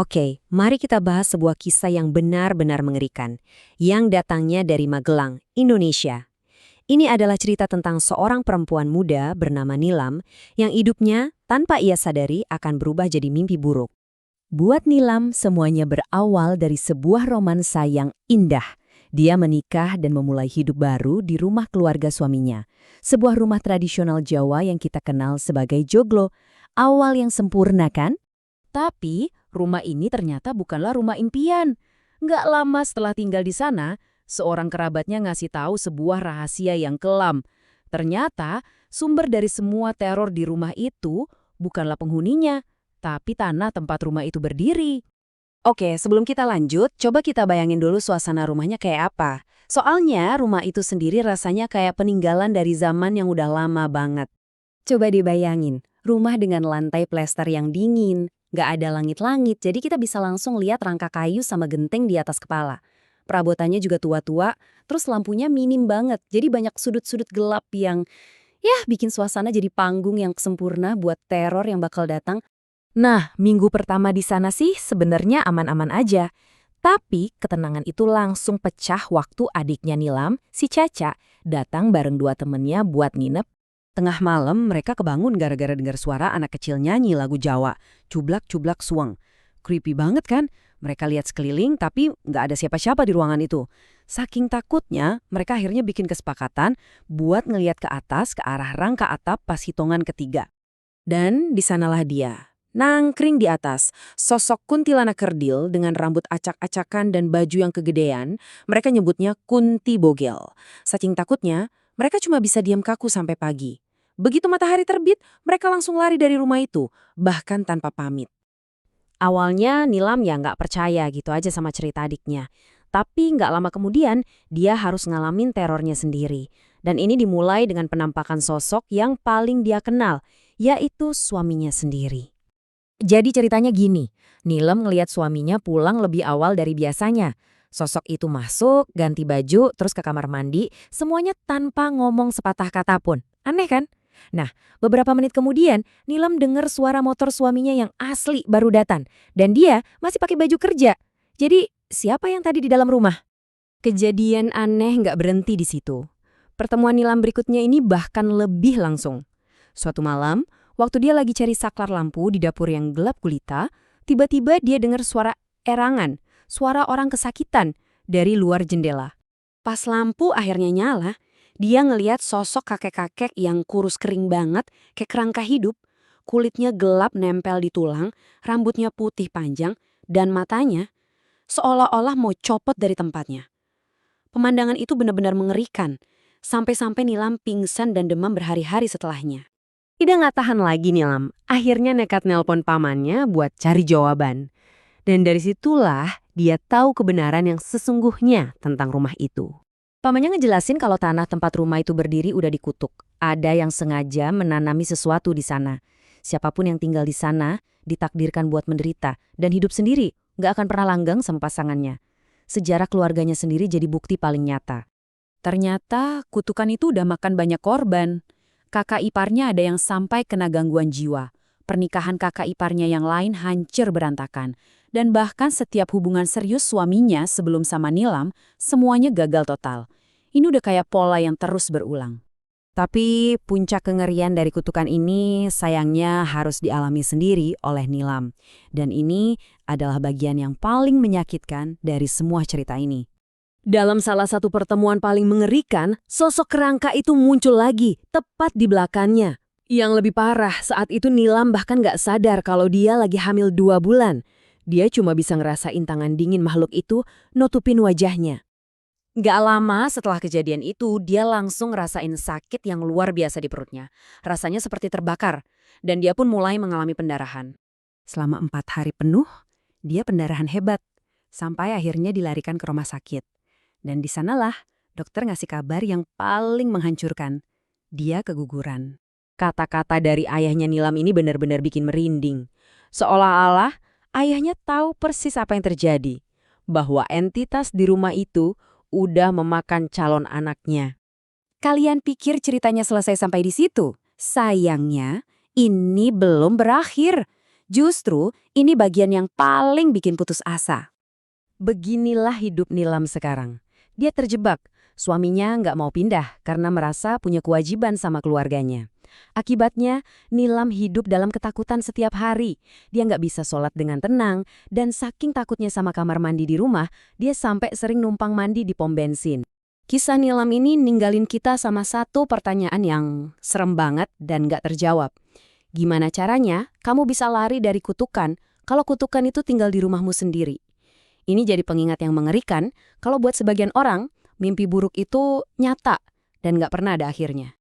Oke, mari kita bahas sebuah kisah yang benar-benar mengerikan, yang datangnya dari Magelang, Indonesia. Ini adalah cerita tentang seorang perempuan muda bernama Nilam, yang hidupnya tanpa ia sadari akan berubah jadi mimpi buruk. Buat Nilam, semuanya berawal dari sebuah romansa yang indah. Dia menikah dan memulai hidup baru di rumah keluarga suaminya. Sebuah rumah tradisional Jawa yang kita kenal sebagai joglo. Awal yang sempurna kan? Tapi, rumah ini ternyata bukanlah rumah impian. Nggak lama setelah tinggal di sana, seorang kerabatnya ngasih tahu sebuah rahasia yang kelam. Ternyata, sumber dari semua teror di rumah itu bukanlah penghuninya, tapi tanah tempat rumah itu berdiri. Oke, sebelum kita lanjut, coba kita bayangin dulu suasana rumahnya kayak apa. Soalnya, rumah itu sendiri rasanya kayak peninggalan dari zaman yang udah lama banget. Coba dibayangin, rumah dengan lantai plester yang dingin, nggak ada langit-langit, jadi kita bisa langsung lihat rangka kayu sama genteng di atas kepala. Perabotannya juga tua-tua, terus lampunya minim banget, jadi banyak sudut-sudut gelap yang, ya, bikin suasana jadi panggung yang sempurna buat teror yang bakal datang. Nah, minggu pertama di sana sih sebenarnya aman-aman aja. Tapi ketenangan itu langsung pecah waktu adiknya Nilam, si Caca, datang bareng dua temennya buat nginep. Tengah malam mereka kebangun gara-gara dengar suara anak kecil nyanyi lagu Jawa, cublak-cublak suang. Creepy banget kan? Mereka lihat sekeliling tapi nggak ada siapa-siapa di ruangan itu. Saking takutnya, mereka akhirnya bikin kesepakatan buat ngeliat ke atas ke arah rangka atap pas hitungan ketiga. Dan di sanalah dia, nangkring di atas, sosok kuntilanak kerdil dengan rambut acak-acakan dan baju yang kegedean. Mereka nyebutnya Kunti Bogel. Saking takutnya, mereka cuma bisa diam kaku sampai pagi. Begitu matahari terbit, mereka langsung lari dari rumah itu, bahkan tanpa pamit. Awalnya Nilam ya nggak percaya gitu aja sama cerita adiknya. Tapi nggak lama kemudian, dia harus ngalamin terornya sendiri. Dan ini dimulai dengan penampakan sosok yang paling dia kenal, yaitu suaminya sendiri. Jadi ceritanya gini, Nilam ngelihat suaminya pulang lebih awal dari biasanya. Sosok itu masuk, ganti baju, terus ke kamar mandi, semuanya tanpa ngomong sepatah kata pun. Aneh kan? Nah, beberapa menit kemudian, Nilam dengar suara motor suaminya yang asli baru datang. Dan dia masih pakai baju kerja. Jadi, siapa yang tadi di dalam rumah? Kejadian aneh nggak berhenti di situ. Pertemuan Nilam berikutnya ini bahkan lebih langsung. Suatu malam, waktu dia lagi cari saklar lampu di dapur yang gelap gulita, tiba-tiba dia dengar suara erangan, suara orang kesakitan dari luar jendela. Pas lampu akhirnya nyala, dia ngeliat sosok kakek-kakek yang kurus kering banget, kayak kerangka hidup. Kulitnya gelap nempel di tulang, rambutnya putih panjang, dan matanya seolah-olah mau copot dari tempatnya. Pemandangan itu benar-benar mengerikan, sampai-sampai Nilam pingsan dan demam berhari-hari setelahnya. Ida nggak tahan lagi Nilam, akhirnya nekat nelpon pamannya buat cari jawaban. Dan dari situlah dia tahu kebenaran yang sesungguhnya tentang rumah itu. Pamannya ngejelasin kalau tanah tempat rumah itu berdiri udah dikutuk. Ada yang sengaja menanami sesuatu di sana. Siapapun yang tinggal di sana ditakdirkan buat menderita dan hidup sendiri, nggak akan pernah langgeng sama pasangannya. Sejarah keluarganya sendiri jadi bukti paling nyata. Ternyata kutukan itu udah makan banyak korban. Kakak iparnya ada yang sampai kena gangguan jiwa. Pernikahan kakak iparnya yang lain hancur berantakan. Dan bahkan setiap hubungan serius suaminya sebelum sama Nilam, semuanya gagal total. Ini udah kayak pola yang terus berulang. Tapi puncak kengerian dari kutukan ini sayangnya harus dialami sendiri oleh Nilam. Dan ini adalah bagian yang paling menyakitkan dari semua cerita ini. Dalam salah satu pertemuan paling mengerikan, sosok kerangka itu muncul lagi, tepat di belakangnya. Yang lebih parah, saat itu Nilam bahkan gak sadar kalau dia lagi hamil 2 bulan. Dia cuma bisa ngerasain tangan dingin makhluk itu nutupin wajahnya. Gak lama setelah kejadian itu, dia langsung ngerasain sakit yang luar biasa di perutnya. Rasanya seperti terbakar, dan dia pun mulai mengalami pendarahan. Selama 4 hari penuh, dia pendarahan hebat, sampai akhirnya dilarikan ke rumah sakit. Dan di sanalah dokter ngasih kabar yang paling menghancurkan. Dia keguguran. Kata-kata dari ayahnya Nilam ini benar-benar bikin merinding. Seolah-olah ayahnya tahu persis apa yang terjadi. Bahwa entitas di rumah itu udah memakan calon anaknya. Kalian pikir ceritanya selesai sampai di situ? Sayangnya, ini belum berakhir. Justru, ini bagian yang paling bikin putus asa. Beginilah hidup Nilam sekarang. Dia terjebak. Suaminya nggak mau pindah karena merasa punya kewajiban sama keluarganya. Akibatnya, Nilam hidup dalam ketakutan setiap hari. Dia nggak bisa sholat dengan tenang, dan saking takutnya sama kamar mandi di rumah, dia sampai sering numpang mandi di pom bensin. Kisah Nilam ini ninggalin kita sama satu pertanyaan yang serem banget dan nggak terjawab. Gimana caranya kamu bisa lari dari kutukan kalau kutukan itu tinggal di rumahmu sendiri? Ini jadi pengingat yang mengerikan kalau buat sebagian orang, mimpi buruk itu nyata dan nggak pernah ada akhirnya.